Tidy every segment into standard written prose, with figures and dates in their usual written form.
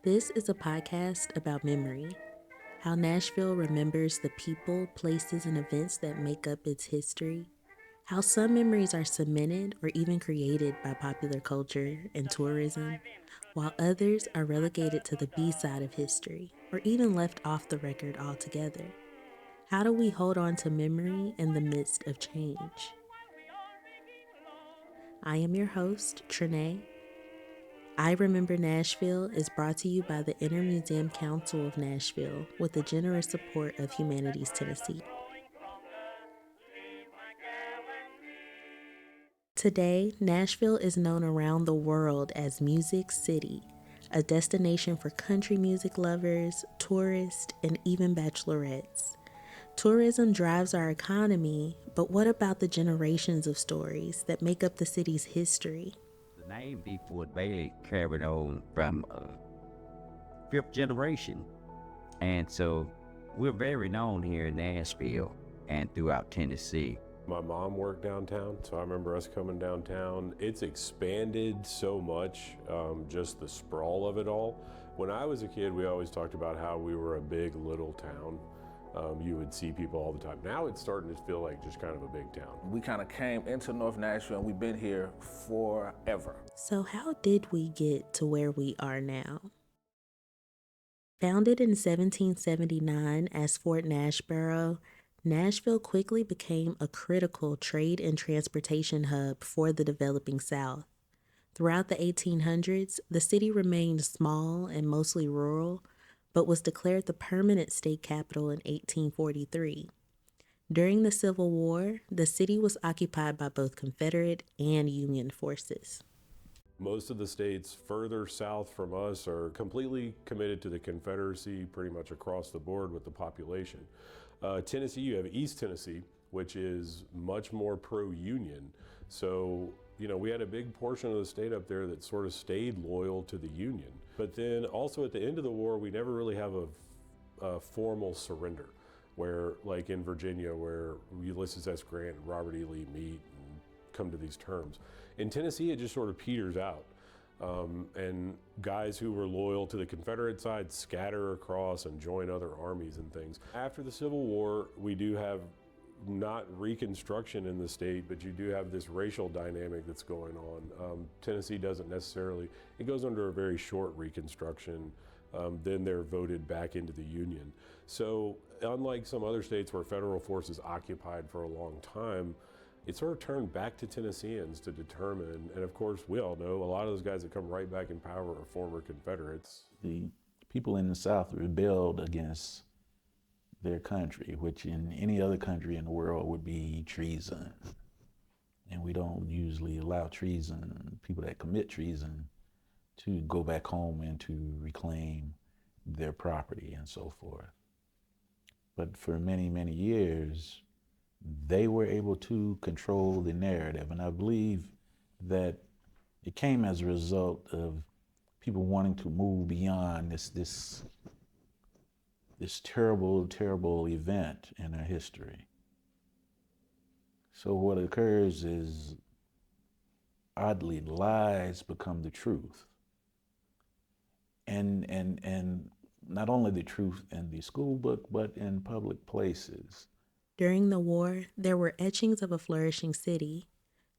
This is a podcast about memory, how Nashville remembers the people, places, and events that make up its history, how some memories are cemented or even created by popular culture and tourism, while others are relegated to the B side of history or even left off the record altogether. How do we hold on to memory in the midst of change? I am your host, Trinae. I Remember Nashville is brought to you by the Intermuseum Council of Nashville with the generous support of Humanities, Tennessee. Today, Nashville is known around the world as Music City, a destination for country music lovers, tourists, and even bachelorettes. Tourism drives our economy, but what about the generations of stories that make up the city's history? The name before they carried on from fifth generation. And so we're very known here in Nashville and throughout Tennessee. My mom worked downtown, so I remember us coming downtown. It's expanded so much, just the sprawl of it all. When I was a kid, we always talked about how we were a big little town. You would see people all the time. Now it's starting to feel like just kind of a big town. We kind of came into North Nashville and we've been here forever. So how did we get to where we are now? Founded in 1779 as Fort Nashborough, Nashville quickly became a critical trade and transportation hub for the developing South. Throughout the 1800s, the city remained small and mostly rural, but was declared the permanent state capital in 1843. During the Civil War, the city was occupied by both Confederate and Union forces. Most of the states further south from us are completely committed to the Confederacy pretty much across the board with the population. Tennessee, you have East Tennessee, which is much more pro-Union. So, we had a big portion of the state up there that sort of stayed loyal to the Union. But then also at the end of the war, we never really have a formal surrender, where like in Virginia, where Ulysses S. Grant and Robert E. Lee meet and come to these terms. In Tennessee, it just sort of peters out. And guys who were loyal to the Confederate side scatter across and join other armies and things. After the Civil War, we do have not Reconstruction in the state, but you do have this racial dynamic that's going on. Tennessee doesn't necessarily, it goes under a very short Reconstruction. Then they're voted back into the Union. So unlike some other states where federal forces occupied for a long time, it sort of turned back to Tennesseans to determine, and of course we all know a lot of those guys that come right back in power are former Confederates. The people in the South rebelled against their country, which in any other country in the world would be treason. And we don't usually allow treason, people that commit treason, to go back home and to reclaim their property and so forth. But for many, many years, they were able to control the narrative. And I believe that it came as a result of people wanting to move beyond this terrible, terrible event in our history. So what occurs is, oddly, lies become the truth. And not only the truth in the school book, but in public places. During the war, there were etchings of a flourishing city.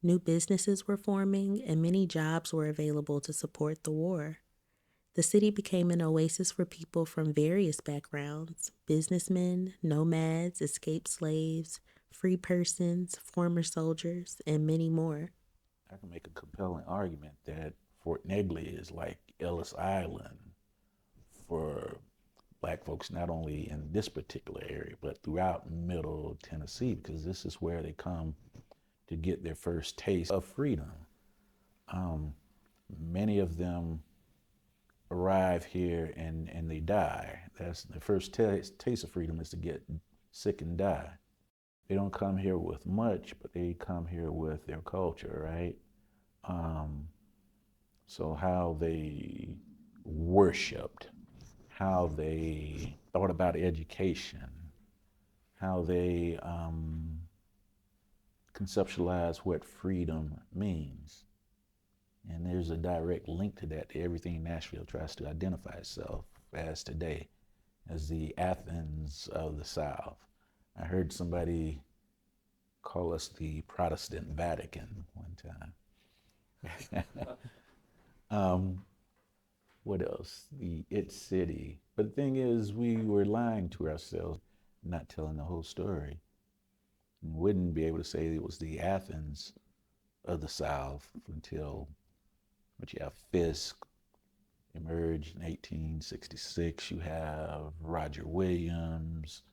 New businesses were forming, and many jobs were available to support the war. The city became an oasis for people from various backgrounds: businessmen, nomads, escaped slaves, free persons, former soldiers, and many more. I can make a compelling argument that Fort Nibley is like Ellis Island for Black folks, not only in this particular area, but throughout Middle Tennessee, because this is where they come to get their first taste of freedom. Many of them arrive here and they die. That's the first taste of freedom, is to get sick and die. They don't come here with much, but they come here with their culture, right? So how they worshiped, how they thought about education, how they conceptualize what freedom means. And there's a direct link to that, to everything Nashville tries to identify itself as today, as the Athens of the South. I heard somebody call us the Protestant Vatican one time. What else? The It City. But the thing is, we were lying to ourselves, not telling the whole story. We wouldn't be able to say it was the Athens of the South until, but you have Fisk emerged in 1866. You have Roger Williams.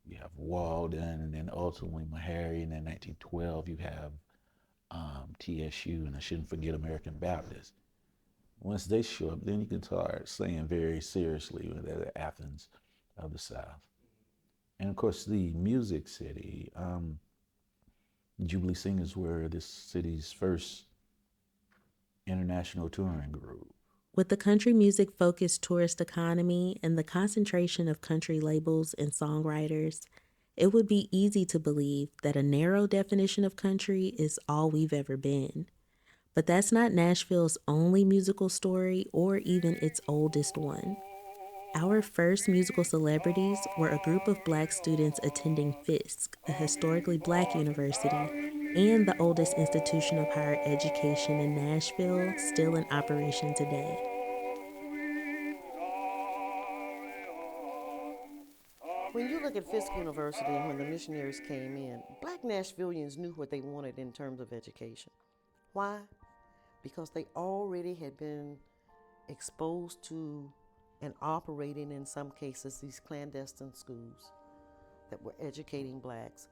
You have Walden, and then ultimately Meharry. And in 1912, you have TSU, and I shouldn't forget American Baptist. Once they show up, then you can start saying very seriously that they're Athens of the South. And of course, the Music City. Jubilee Singers were this city's first international touring group. With the country music-focused tourist economy and the concentration of country labels and songwriters, it would be easy to believe that a narrow definition of country is all we've ever been. But that's not Nashville's only musical story or even its oldest one. Our first musical celebrities were a group of Black students attending Fisk, a historically Black university, and the oldest institution of higher education in Nashville, still in operation today. When you look at Fisk University and when the missionaries came in, Black Nashvillians knew what they wanted in terms of education. Why? Because they already had been exposed to and operating, in some cases, these clandestine schools that were educating Blacks.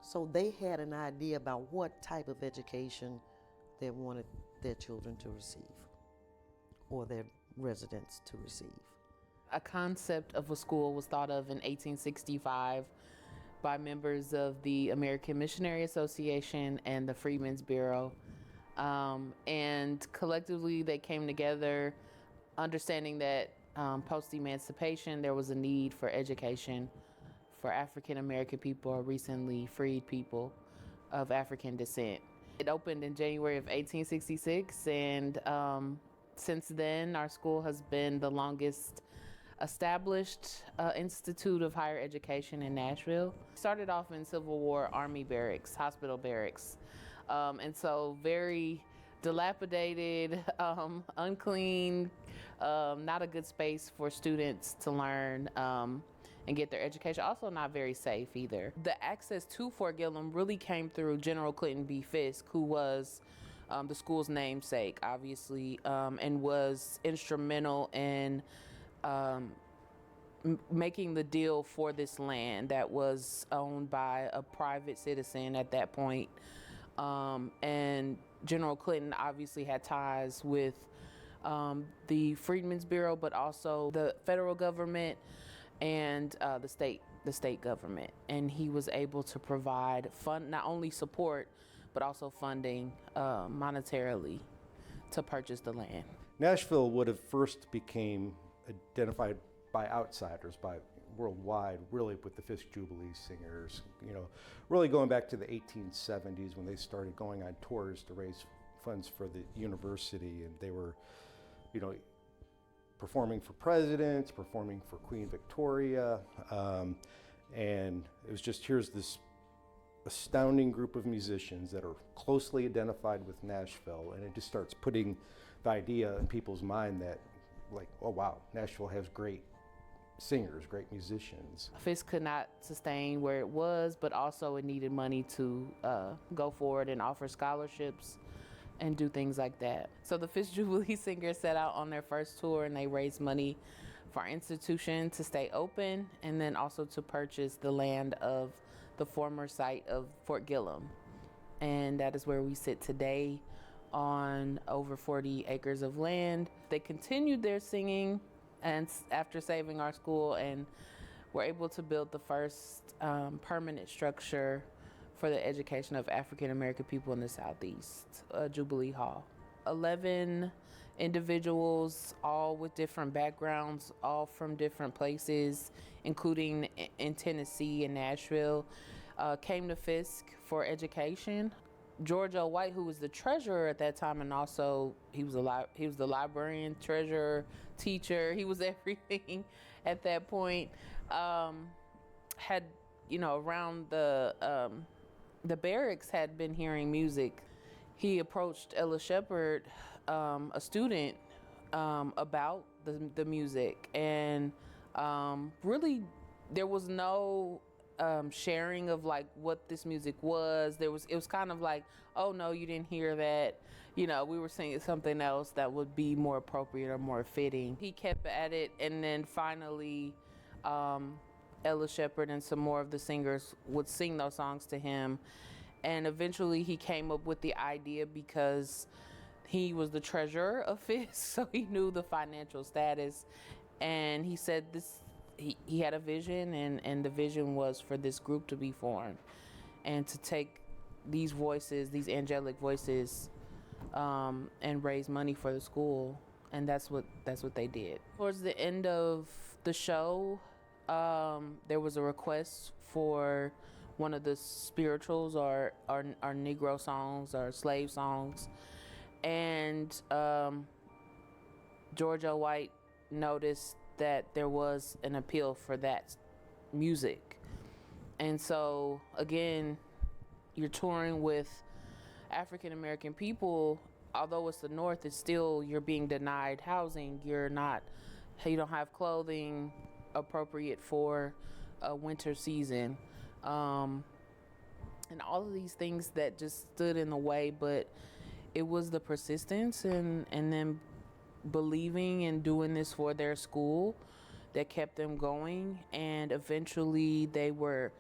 So they had an idea about what type of education they wanted their children to receive or their residents to receive. A concept of a school was thought of in 1865 by members of the American Missionary Association and the Freedmen's Bureau. And collectively they came together understanding that post-emancipation there was a need for education for African American people or recently freed people of African descent. It opened in January of 1866, and since then our school has been the longest established institute of higher education in Nashville. Started off in Civil War Army barracks, hospital barracks. And so very dilapidated, unclean, not a good space for students to learn and get their education. Also not very safe either. The access to Fort Gillem really came through General Clinton B. Fisk, who was the school's namesake, obviously, and was instrumental in making the deal for this land that was owned by a private citizen at that point. And General Clinton obviously had ties with the Freedmen's Bureau, but also the federal government and the state government. And he was able to provide not only support, but also funding monetarily to purchase the land. Nashville would have first became identified by outsiders, by worldwide, really with the Fisk Jubilee singers, really going back to the 1870s when they started going on tours to raise funds for the university, and they were, performing for presidents, performing for Queen Victoria, and it was just, here's this astounding group of musicians that are closely identified with Nashville, and it just starts putting the idea in people's mind that, like, oh wow, Nashville has great singers, great musicians. Fisk could not sustain where it was, but also it needed money to go forward and offer scholarships and do things like that. So the Fisk Jubilee Singers set out on their first tour, and they raised money for our institution to stay open, and then also to purchase the land of the former site of Fort Gillem. And that is where we sit today, on over 40 acres of land. They continued their singing and after saving our school, and were able to build the first permanent structure for the education of African American people in the Southeast, Jubilee Hall. 11 individuals, all with different backgrounds, all from different places, including in Tennessee and Nashville, came to Fisk for education. George L. White, who was the treasurer at that time, and also he was the librarian, treasurer, teacher. He was everything at that point. Had around the barracks had been hearing music. He approached Ella Shepherd, a student, about the music, and really there was no sharing of like what this music was. It was kind of like, oh no, you didn't hear that. We were singing something else that would be more appropriate or more fitting. He kept at it, and then finally, Ella Shepherd and some more of the singers would sing those songs to him. And eventually he came up with the idea because he was the treasurer of Fisk, so he knew the financial status. And he said he had a vision, and the vision was for this group to be formed and to take these voices, these angelic voices, and raise money for the school. And that's what they did. Towards the end of the show, there was a request for one of the spirituals or Negro songs or slave songs. And George L. White noticed that there was an appeal for that music. And so, again, you're touring with African American people. Although it's the North, it's still, you're being denied housing. You don't have clothing appropriate for a winter season. And all of these things that just stood in the way, but it was the persistence and then believing and doing this for their school that kept them going. And eventually they were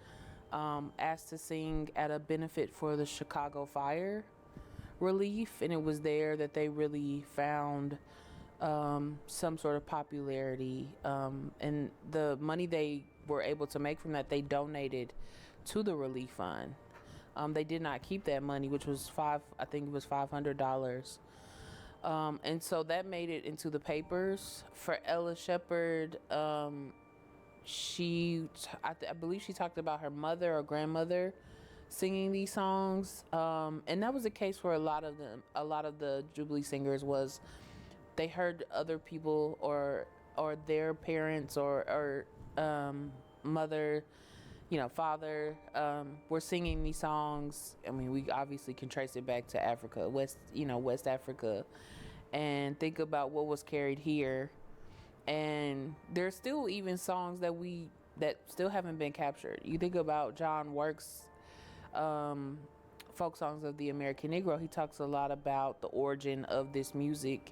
asked to sing at a benefit for the Chicago fire relief, and it was there that they really found some sort of popularity, and the money they were able to make from that, they donated to the relief fund. They did not keep that money, which was $500. And so that made it into the papers. For Ella Shepherd, I believe she talked about her mother or grandmother singing these songs, and that was the case for a lot of the Jubilee singers. Was they heard other people or their parents or mother, father, were singing these songs. I mean, we obviously can trace it back to Africa, West Africa, and think about what was carried here. And there's still even songs that still haven't been captured. You think about John Work's folk songs of the American Negro. He talks a lot about the origin of this music.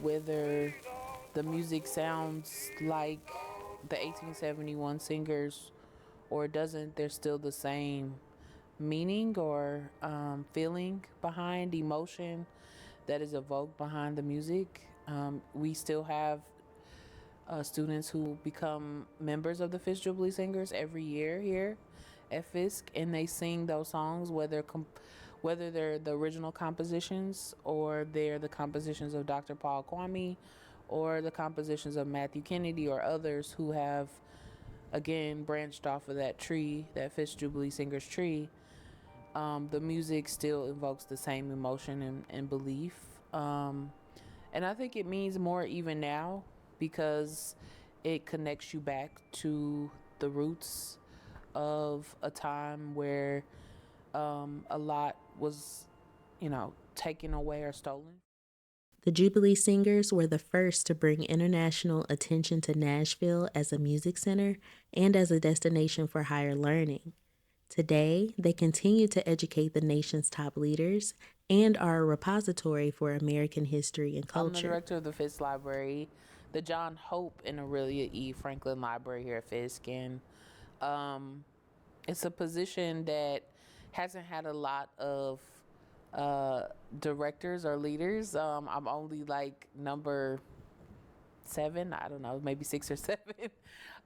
Whether the music sounds like the 1871 singers or it doesn't, there's still the same meaning or feeling behind, emotion that is evoked behind the music. We still have students who become members of the Fisk Jubilee Singers every year here at Fisk, and they sing those songs, whether they're the original compositions or they're the compositions of Dr. Paul Kwame or the compositions of Matthew Kennedy or others who have, again, branched off of that tree, that Fisk Jubilee Singers tree. The music still evokes the same emotion and belief. And I think it means more even now because it connects you back to the roots of a time where a lot was, taken away or stolen. The Jubilee Singers were the first to bring international attention to Nashville as a music center and as a destination for higher learning. Today, they continue to educate the nation's top leaders and are a repository for American history and culture. I'm the director of the Fisk Library, the John Hope and Aurelia E. Franklin Library here at Fisk, and it's a position that hasn't had a lot of directors or leaders. I'm only like number 7, I don't know, maybe 6 or 7.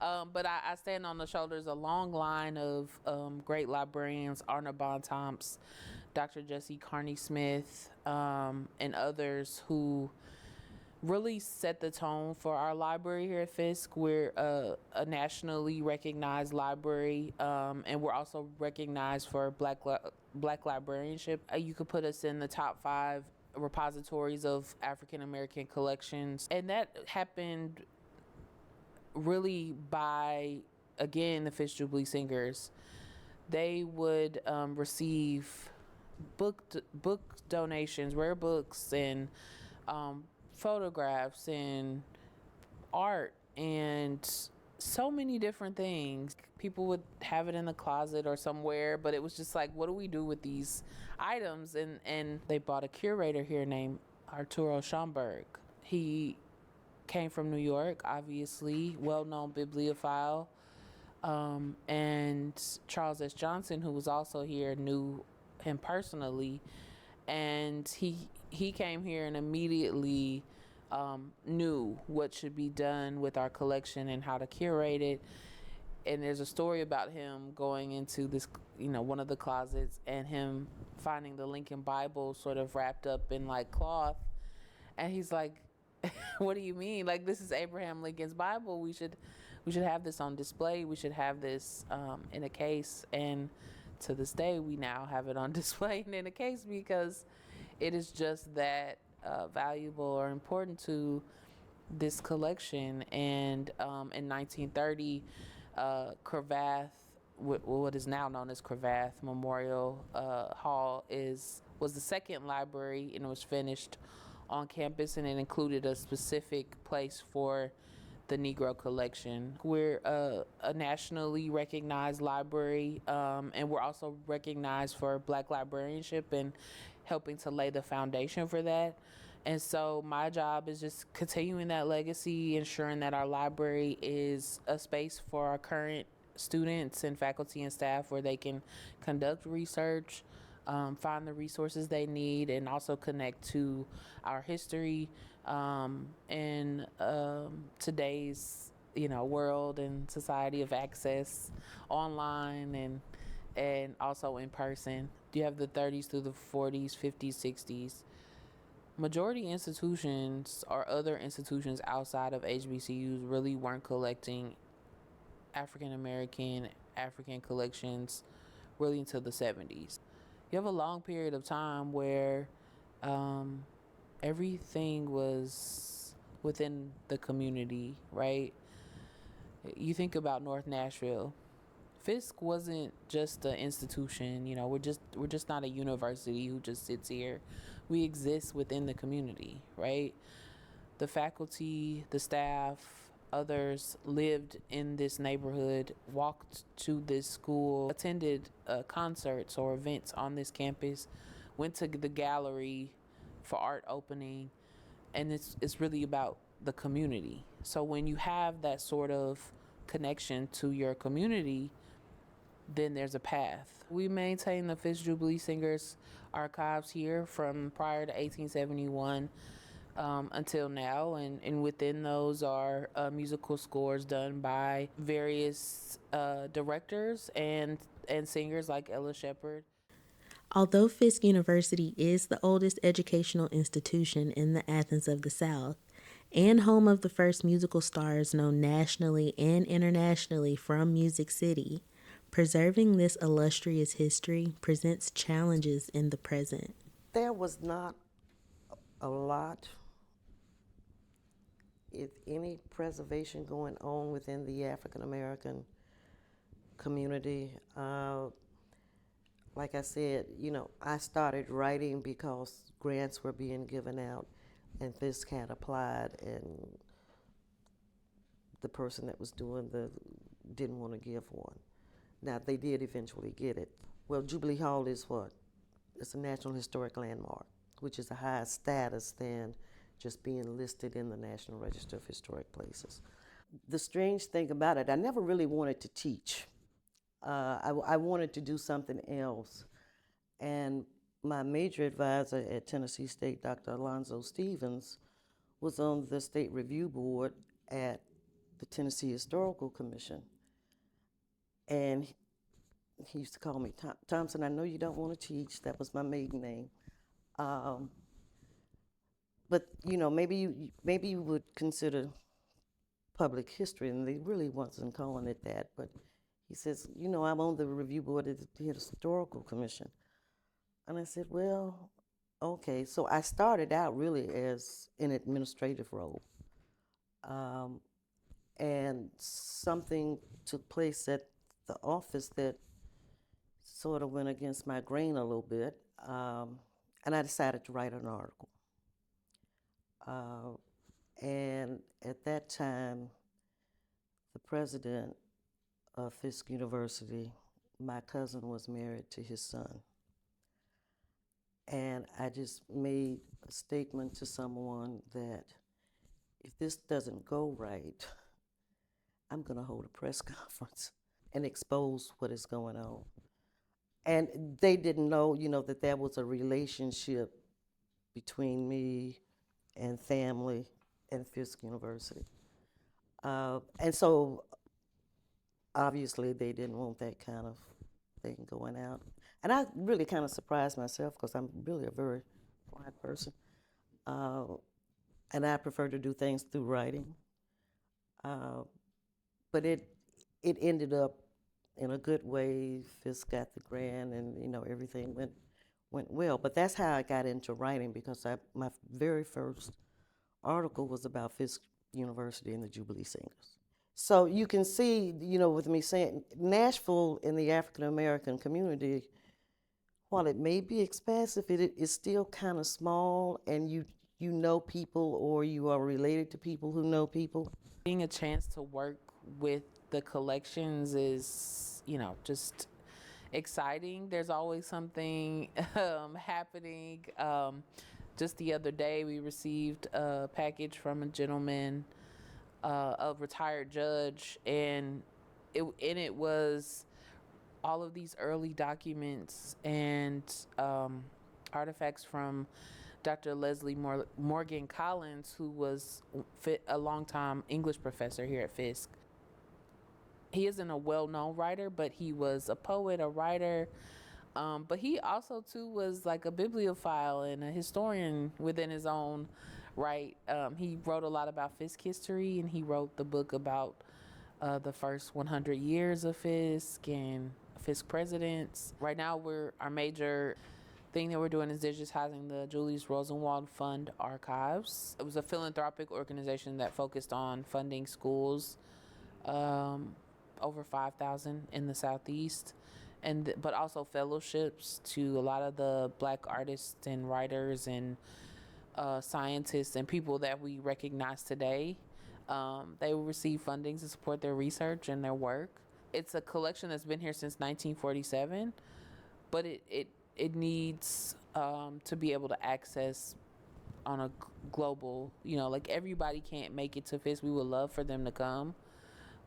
But I stand on the shoulders a long line of great librarians, Arna Bontemps, Dr. Jesse Carney Smith, and others who really set the tone for our library here at Fisk. We're a nationally recognized library, and we're also recognized for Black librarianship. You could put us in the top 5 repositories of African American collections, and that happened really by, again, the Fisk Jubilee Singers. They would receive book donations, rare books, and photographs and art and so many different things. People would have it in the closet or somewhere, but it was just like, what do we do with these items? And they bought a curator here named Arturo Schomburg. He came from New York, obviously, well-known bibliophile. And Charles S. Johnson, who was also here, knew him personally. And he came here and immediately knew what should be done with our collection and how to curate it. And there's a story about him going into this, one of the closets, and him finding the Lincoln Bible sort of wrapped up in like cloth. And he's like, what do you mean? Like, this is Abraham Lincoln's Bible. We should have this on display. We should have this in a case. And to this day, we now have it on display and in a case because it is just that valuable or important to this collection. And in 1930, Cravath, what is now known as Cravath Memorial Hall, was the second library, and it was finished on campus, and it included a specific place for the Negro collection. We're a nationally recognized library, and we're also recognized for Black librarianship and helping to lay the foundation for that. And so my job is just continuing that legacy, ensuring that our library is a space for our current students and faculty and staff where they can conduct research, find the resources they need, and also connect to our history in today's world and society of access online and also in person. You have the 30s through the 40s, 50s, 60s. Majority institutions or other institutions outside of HBCUs really weren't collecting African collections really until the 70s. You have a long period of time where everything was within the community, right? You think about North Nashville. Fisk wasn't just an institution, we're just not a university who just sits here. We exist within the community, right? The faculty, the staff, others lived in this neighborhood, walked to this school, attended concerts or events on this campus, went to the gallery for art opening, and it's really about the community. So when you have that sort of connection to your community, then there's a path. We maintain the Fisk Jubilee Singers archives here from prior to 1871 until now, and within those are musical scores done by various directors and singers like Ella Shepherd. Although Fisk University is the oldest educational institution in the Athens of the South and home of the first musical stars known nationally and internationally from Music City, preserving this illustrious history presents challenges in the present. There was not a lot, if any, preservation going on within the African American community. Like I said, I started writing because grants were being given out and Fisk had applied, and the person that was doing didn't want to give one. Now, they did eventually get it. Well, Jubilee Hall is what? It's a National Historic Landmark, which is a higher status than just being listed in the National Register of Historic Places. The strange thing about it, I never really wanted to teach. I wanted to do something else. And my major advisor at Tennessee State, Dr. Alonzo Stevens, was on the State Review Board at the Tennessee Historical Commission. And he used to call me Thompson. I know you don't want to teach. That was my maiden name. But maybe you would consider public history, and they really wasn't calling it that. But he says, I'm on the review board of the Historical Commission. And I said, well, okay. So I started out really as an administrative role. And something took place at the office that sort of went against my grain a little bit. And I decided to write an article. And at that time, the president of Fisk University, my cousin was married to his son. And I just made a statement to someone that if this doesn't go right, I'm going to hold a press conference and expose what is going on. And they didn't know, that there was a relationship between me and family and Fisk University. And so obviously they didn't want that kind of thing going out. And I really kind of surprised myself because I'm really a very quiet person. And I prefer to do things through writing. But it ended up in a good way. Fisk got the grant, and everything went well. But that's how I got into writing, because my very first article was about Fisk University and the Jubilee Singers. So you can see, with me saying Nashville in the African American community, while it may be expansive, it is still kind of small, and you know people, or you are related to people who know people. Being a chance to work with the collections is, just exciting. There's always something happening. Just the other day, we received a package from a gentleman, a retired judge, and it was all of these early documents and artifacts from Dr. Leslie Morgan Collins, who was a longtime English professor here at Fisk. He isn't a well-known writer, but he was a poet, a writer, but he also too was like a bibliophile and a historian within his own right. He wrote a lot about Fisk history, and he wrote the book about the first 100 years of Fisk and Fisk presidents. Right now, our major thing that we're doing is digitizing the Julius Rosenwald Fund archives. It was a philanthropic organization that focused on funding schools, over 5,000 in the Southeast, but also fellowships to a lot of the Black artists and writers and scientists and people that we recognize today. They will receive funding to support their research and their work. It's a collection that's been here since 1947, but it needs to be able to access on a global, like everybody can't make it to Fisk. We would love for them to come,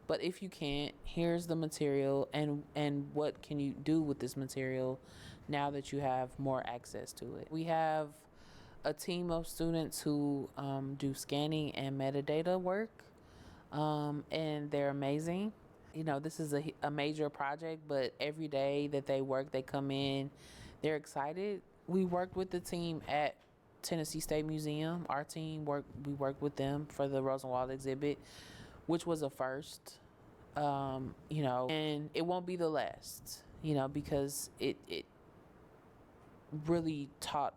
but if you can't, here's the material, and what can you do with this material now that you have more access to it. We have a team of students who do scanning and metadata work, and they're amazing. This is a major project, but every day that they work, they come in, they're excited. We worked with the team at Tennessee State Museum. Our team we worked with them for the Rosenwald exhibit, which was a first, and it won't be the last, because it really taught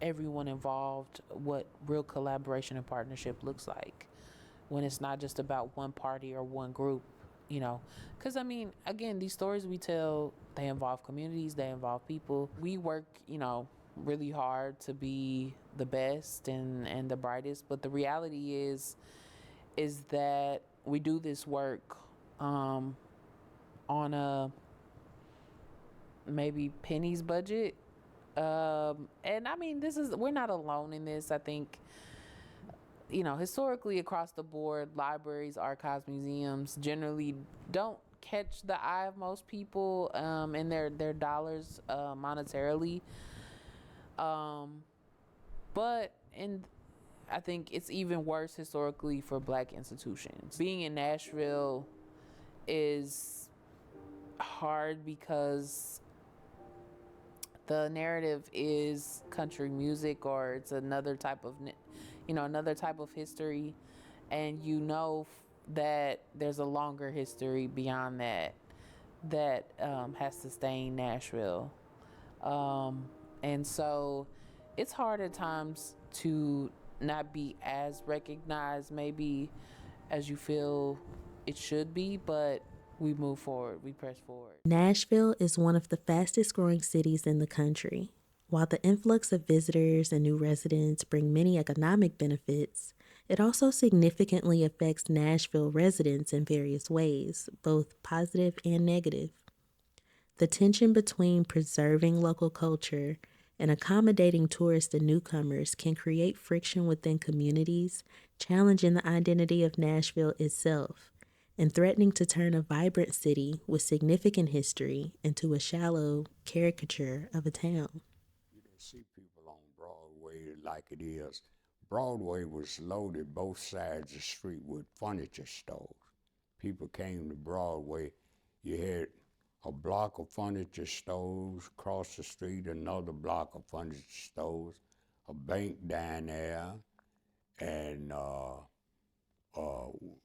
everyone involved what real collaboration and partnership looks like when it's not just about one party or one group, because again, these stories we tell, they involve communities, they involve people. We work, really hard to be the best and the brightest, but the reality is that we do this work on a maybe pennies budget. And we're not alone in this. I think, historically across the board, libraries, archives, museums generally don't catch the eye of most people and their dollars monetarily. But I think it's even worse historically for Black institutions. Being in Nashville is hard because the narrative is country music, or it's another type of, another type of history, and that there's a longer history beyond that has sustained Nashville, and so it's hard at times to not be as recognized, maybe as you feel it should be, but we move forward, we press forward. Nashville is one of the fastest growing cities in the country. While the influx of visitors and new residents bring many economic benefits, it also significantly affects Nashville residents in various ways, both positive and negative. The tension between preserving local culture and accommodating tourists and newcomers can create friction within communities, challenging the identity of Nashville itself, and threatening to turn a vibrant city with significant history into a shallow caricature of a town. You don't see people on Broadway like it is. Broadway was loaded both sides of the street with furniture stores. People came to Broadway. You had a block of furniture stores across the street, another block of furniture stores, a bank down there, and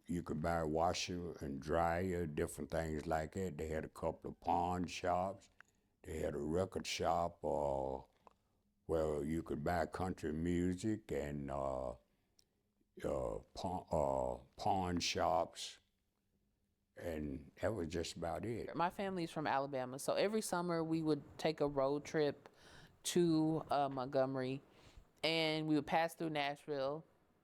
you could buy a washer and dryer, different things like that. They had a couple of pawn shops. They had a record shop where you could buy country music, and pawn shops, and that was just about it. My family's from Alabama, so every summer we would take a road trip to Montgomery, and we would pass through Nashville.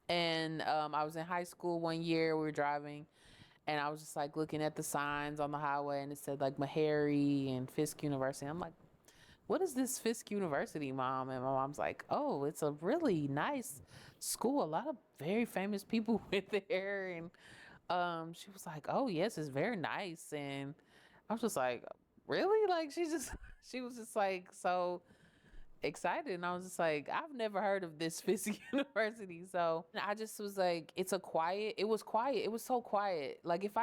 And I was in high school one year, we were driving, and I was just like looking at the signs on the highway, and it said like Meharry and Fisk University. I'm like, what is this Fisk University, Mom? And my mom's like, oh, it's a really nice school. A lot of very famous people went there. And she was like, oh, yes, it's very nice. And I was just like, really? Like, she was just like so excited. And I was just like, I've never heard of this Fisk University. So I just was like, it was quiet. It was so quiet. Like, if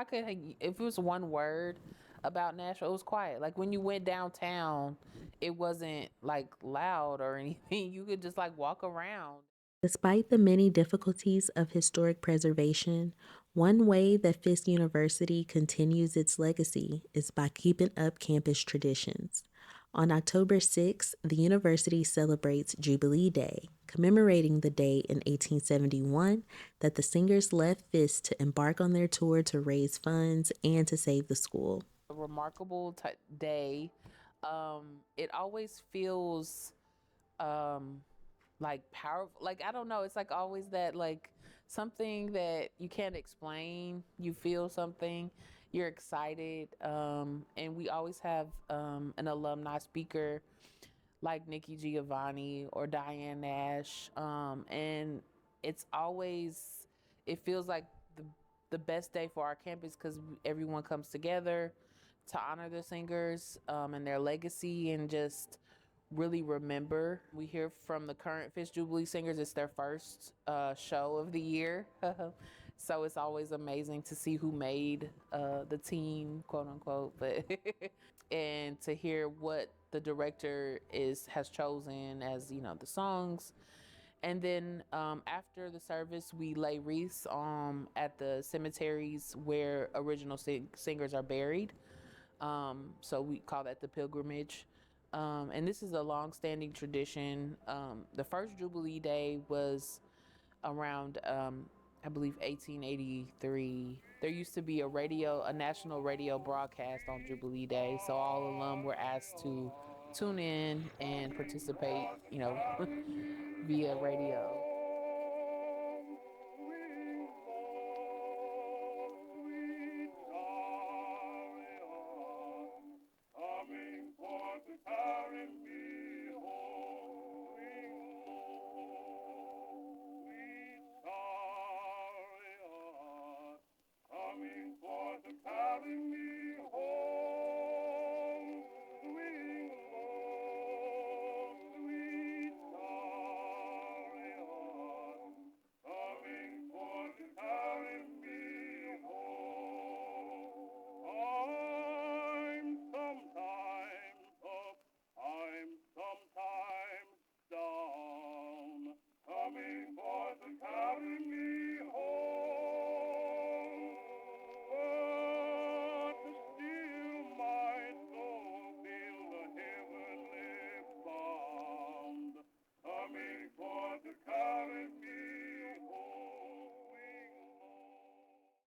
it was one word about Nashville, it was quiet. Like, when you went downtown, it wasn't like loud or anything. You could just like walk around. Despite the many difficulties of historic preservation, one way that Fisk University continues its legacy is by keeping up campus traditions. On October 6th, the university celebrates Jubilee Day, commemorating the day in 1871 that the singers left Fisk to embark on their tour to raise funds and to save the school. A remarkable day. It always feels like powerful. Like, I don't know, it's like always that like something that you can't explain. You feel something, you're excited, and we always have an alumni speaker like Nikki Giovanni or Diane Nash, and it feels like the best day for our campus because everyone comes together to honor the singers and their legacy, and just really remember. We hear from the current Fisk Jubilee singers. It's their first show of the year. So it's always amazing to see who made the team, quote unquote, but and to hear what the director has chosen as, the songs. And then after the service, we lay wreaths at the cemeteries where original singers are buried. So we call that the pilgrimage. And this is a long-standing tradition. The first Jubilee Day was around, I believe, 1883. There used to be a national radio broadcast on Jubilee Day, so all alum were asked to tune in and participate, via radio. Coming forth and carrying me